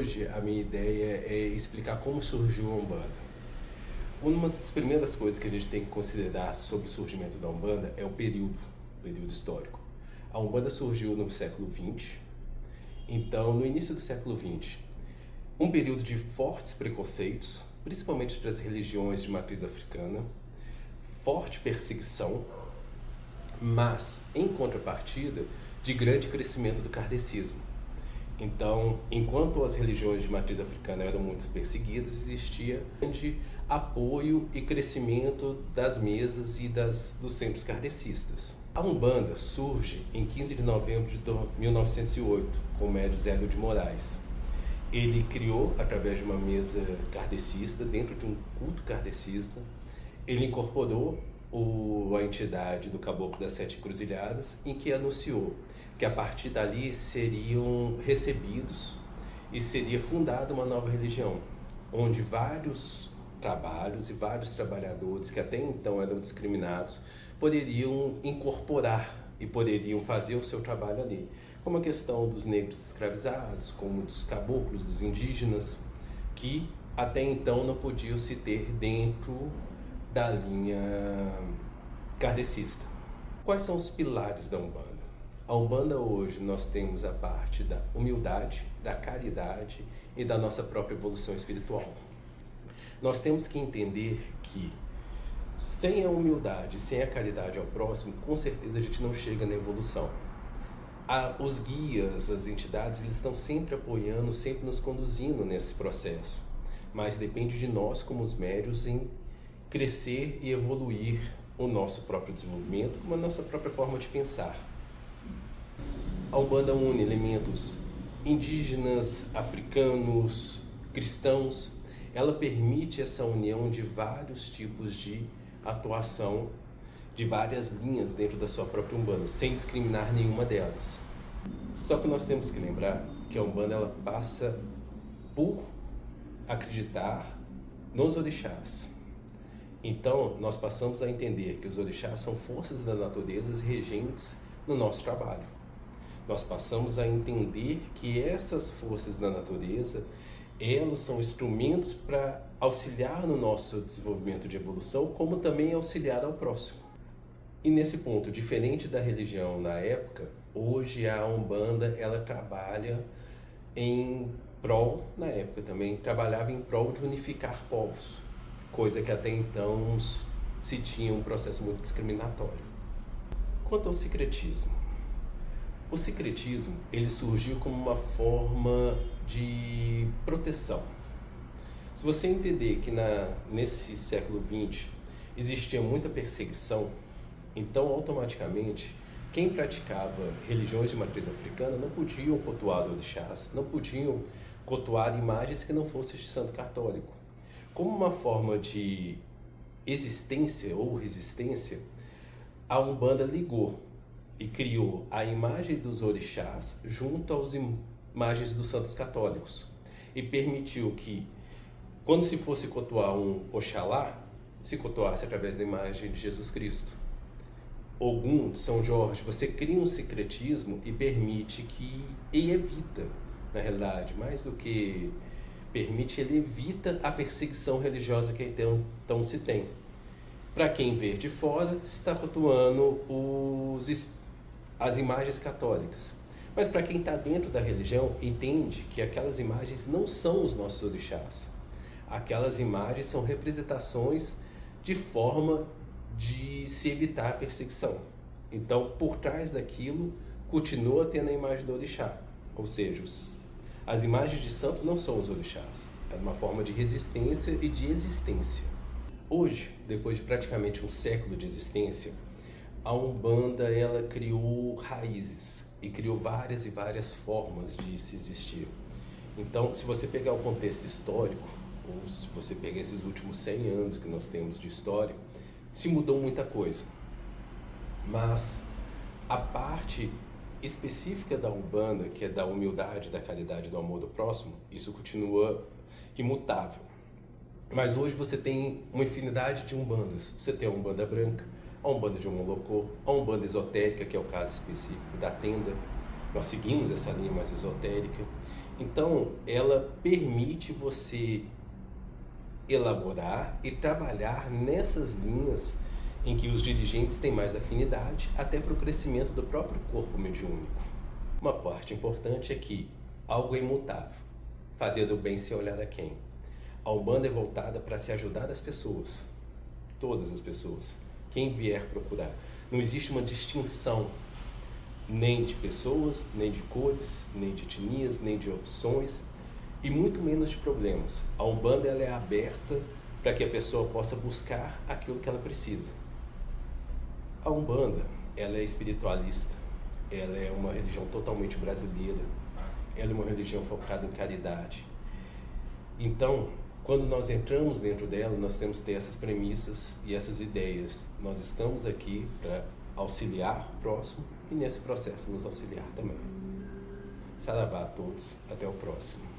Hoje a minha ideia é explicar como surgiu a Umbanda. Uma das primeiras coisas que a gente tem que considerar sobre o surgimento da Umbanda é o período histórico. A Umbanda surgiu no século XX, então no início do século XX, um período de fortes preconceitos, principalmente para as religiões de matriz africana, forte perseguição, mas em contrapartida de grande crescimento do kardecismo. Então, enquanto as religiões de matriz africana eram muito perseguidas, existia grande apoio e crescimento das mesas e dos centros kardecistas. A Umbanda surge em 15 de novembro de 1908, com o médium Zélio de Moraes. Ele criou, através de uma mesa kardecista, dentro de um culto kardecista, ele incorporou a entidade do Caboclo das Sete Encruzilhadas, em que anunciou que a partir dali seriam recebidos e seria fundada uma nova religião, onde vários trabalhos e vários trabalhadores que até então eram discriminados poderiam incorporar e poderiam fazer o seu trabalho ali, como a questão dos negros escravizados, como dos caboclos, dos indígenas, que até então não podiam se ter dentro da linha kardecista. Quais são os pilares da Umbanda? A Umbanda hoje nós temos a parte da humildade, da caridade e da nossa própria evolução espiritual. Nós temos que entender que sem a humildade, sem a caridade ao próximo, com certeza a gente não chega na evolução. Os guias, as entidades, eles estão sempre apoiando, sempre nos conduzindo nesse processo, mas depende de nós como os médiuns em crescer e evoluir o nosso próprio desenvolvimento, como a nossa própria forma de pensar. A Umbanda une elementos indígenas, africanos, cristãos. Ela permite essa união de vários tipos de atuação, de várias linhas dentro da sua própria Umbanda, sem discriminar nenhuma delas. Só que nós temos que lembrar que a Umbanda ela passa por acreditar nos orixás. Então, nós passamos a entender que os orixás são forças da natureza regentes no nosso trabalho. Nós passamos a entender que essas forças da natureza, elas são instrumentos para auxiliar no nosso desenvolvimento de evolução, como também auxiliar ao próximo. E nesse ponto, diferente da religião na época, hoje a Umbanda, ela trabalha em prol, na época também, trabalhava em prol de unificar povos, coisa que até então se tinha um processo muito discriminatório. Quanto ao secretismo, o secretismo ele surgiu como uma forma de proteção. Se você entender que nesse século XX existia muita perseguição, então automaticamente quem praticava religiões de matriz africana não podiam cultuar orixás, não podiam cultuar imagens que não fossem de santo católico. Como uma forma de existência ou resistência, a Umbanda ligou e criou a imagem dos orixás junto às imagens dos santos católicos e permitiu que, quando se fosse cultuar um Oxalá, se cultuasse através da imagem de Jesus Cristo. Ogum, São Jorge, você cria um secretismo e permite e evita, na realidade, mais do que permite, ele evita a perseguição religiosa que então se tem. Para quem vê de fora, está cultuando as imagens católicas. Mas para quem está dentro da religião, entende que aquelas imagens não são os nossos orixás. Aquelas imagens são representações de forma de se evitar a perseguição. Então, por trás daquilo, continua tendo a imagem do orixá. Ou seja, as imagens de santo não são os orixás. É uma forma de resistência e de existência. Hoje, depois de praticamente um século de existência, a Umbanda ela criou raízes e criou várias e várias formas de se existir. Então, se você pegar o contexto histórico, ou se você pegar esses últimos 100 anos que nós temos de história, se mudou muita coisa. Mas a parte específica da Umbanda, que é da humildade, da caridade, do amor do próximo, isso continua imutável. Mas hoje você tem uma infinidade de Umbandas. Você tem a Umbanda branca, a Umbanda de Omolocô, a Umbanda esotérica, que é o caso específico da Tenda. Nós seguimos essa linha mais esotérica. Então, ela permite você elaborar e trabalhar nessas linhas em que os dirigentes têm mais afinidade, até para o crescimento do próprio corpo mediúnico. Uma parte importante é que algo é imutável, fazer do bem sem olhar a quem. A Umbanda é voltada para se ajudar as pessoas, todas as pessoas, quem vier procurar. Não existe uma distinção nem de pessoas, nem de cores, nem de etnias, nem de opções e muito menos de problemas. A Umbanda ela é aberta para que a pessoa possa buscar aquilo que ela precisa. A Umbanda ela é espiritualista, ela é uma religião totalmente brasileira, ela é uma religião focada em caridade. Então, quando nós entramos dentro dela, nós temos que ter essas premissas e essas ideias. Nós estamos aqui para auxiliar o próximo e nesse processo nos auxiliar também. Saravá a todos, até o próximo.